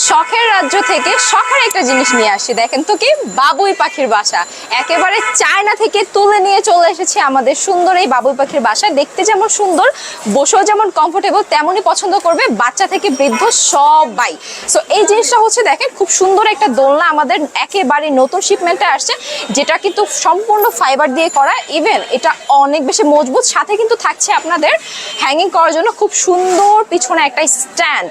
শখের রাজ্য থেকে শখের একটা জিনিস নিয়ে আসি। দেখেন তো কি, বাবুই পাখির বাসা একেবারে চায়না থেকে তুলে নিয়ে চলে এসেছি আমাদের সুন্দর এই বাবুই পাখির বাসা। দেখতে যেমন সুন্দর, বসেও যেমন কমফোর্টেবল, তেমনই পছন্দ করবে বাচ্চা থেকে বৃদ্ধ সবাই। সো এই জিনিসটা হচ্ছে দেখেন, খুব সুন্দর একটা দোলনা আমাদের একেবারে নতুন শিপমেন্টে আসছে, যেটা কিন্তু সম্পূর্ণ ফাইবার দিয়ে করা। ইভেন এটা অনেক বেশি মজবুত, সাথে কিন্তু থাকছে আপনাদের হ্যাঙ্গিং করার জন্য খুব সুন্দর পিছনে একটা স্ট্যান্ড,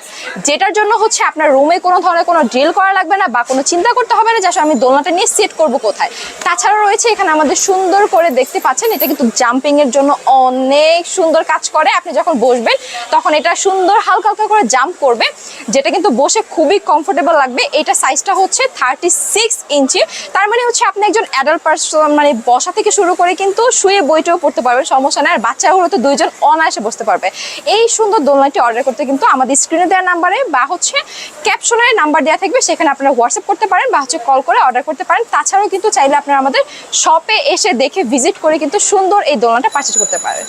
যেটার জন্য হচ্ছে আপনার রুমে কোনো ধরনের কোনো ড্রিল করা লাগবে না বা কোনো চিন্তা করতে হবে না যে আসলে আমি দোলনাটা নিয়ে সেট করব কোথায়। তাছাড়া রয়েছে এখানে আমাদের সুন্দর করে দেখতে পাচ্ছেন, এটা কিন্তু জাম্পিং এর জন্য অনেক সুন্দর কাজ করে। আপনি যখন বসবেন তখন এটা সুন্দর হালকা হালকা করে জাম্প করবে, যেটা কিন্তু বসে খুবই কমফোর্টেবল লাগবে। এটা সাইজটা হচ্ছে 36 ইঞ্চি, তার মানে হচ্ছে আপনি একজন অ্যাডাল্ট পারসন, মানে বসা থেকে শুরু করে কিন্তু শুয়ে বইটাও পড়তে পারবেন, সমস্যা নেই। আর বাচ্চাগুলো তো দুইজন অনায়াসে বসতে পারবে। এই সুন্দর দোলনাটি অর্ডার করতে কিন্তু আমাদের স্ক্রিনে দেওয়া নাম্বারে বা হচ্ছে ক্যাপশনের নাম্বার দেওয়া থাকবে, সেখানে আপনারা হোয়াটসঅ্যাপ করতে পারেন বা হচ্ছে কল করে অর্ডার করতে পারেন। তাছাড়াও কিন্তু চাইলে আপনারা আমাদের শপে এসে দেখে ভিজিট করে কিন্তু সুন্দর এই দোলনাটা পারচেজ করতে পারেন।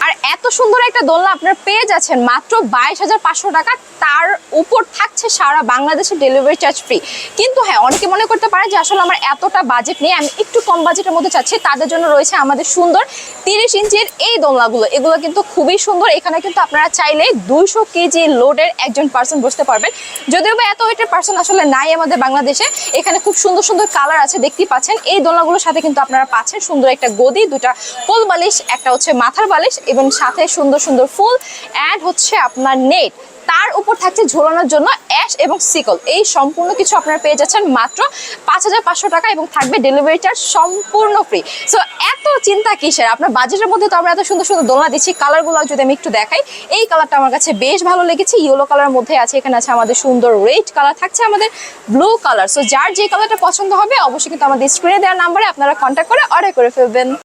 আর এত সুন্দর একটা দোলনা আপনারা পেয়ে যাচ্ছেন মাত্র 22,500 টাকা। তার উপর থাকছে সারা বাংলাদেশে ডেলিভারি চার্জ ফ্রি। কিন্তু হ্যাঁ, অনেকে মনে করতে পারে যে আসলে আমার এতটা বাজেট নেই, আমি একটু কম বাজেটের মধ্যে চাচ্ছি। তাদের জন্য রয়েছে আমাদের সুন্দর 30 ইঞ্চির এই দোলনাগুলো। এগুলো কিন্তু খুবই সুন্দর। এখানে কিন্তু আপনারা চাইলে 200 কেজি লোডের একজন পার্সন বসতে পারবেন। যদিও বা এত ওয়েটের পার্সন আসলে নাই আমাদের বাংলাদেশে। এখানে খুব সুন্দর সুন্দর কালার আছে, দেখতেই পাচ্ছেন। এই দোলনাগুলোর সাথে কিন্তু আপনারা পাচ্ছেন সুন্দর একটা গদি, দুটা কোল বালিশ, একটা হচ্ছে মাথার বালিশ, এবং সাথে সুন্দর সুন্দর ফুল অ্যান্ড হচ্ছে আপনার নেট। তার উপর থাকছে ঝোলানোর জন্য অ্যাশ এবং সিকল। এই সম্পূর্ণ কিছু আপনারা পেয়ে যাচ্ছেন মাত্র 5,500 টাকা, এবং থাকবে ডেলিভারি চার্জ সম্পূর্ণ ফ্রি। সো এত চিন্তা কিসের? আপনার বাজেটের মধ্যে তো আমরা এত সুন্দর সুন্দর দোলনা দিচ্ছি। কালারগুলো যদি আমি একটু দেখাই, এই কালারটা আমার কাছে বেশ ভালো লেগেছে। ইয়েলো কালার মধ্যে আছে, এখানে আছে আমাদের সুন্দর রেড কালার, থাকছে আমাদের ব্লু কালার। সো যার যে কালারটা পছন্দ হবে অবশ্যই কিন্তু আমাদের স্ক্রিনে দেওয়ার নাম্বারে আপনারা কন্ট্যাক্ট করে অর্ডার করে ফেলবেন।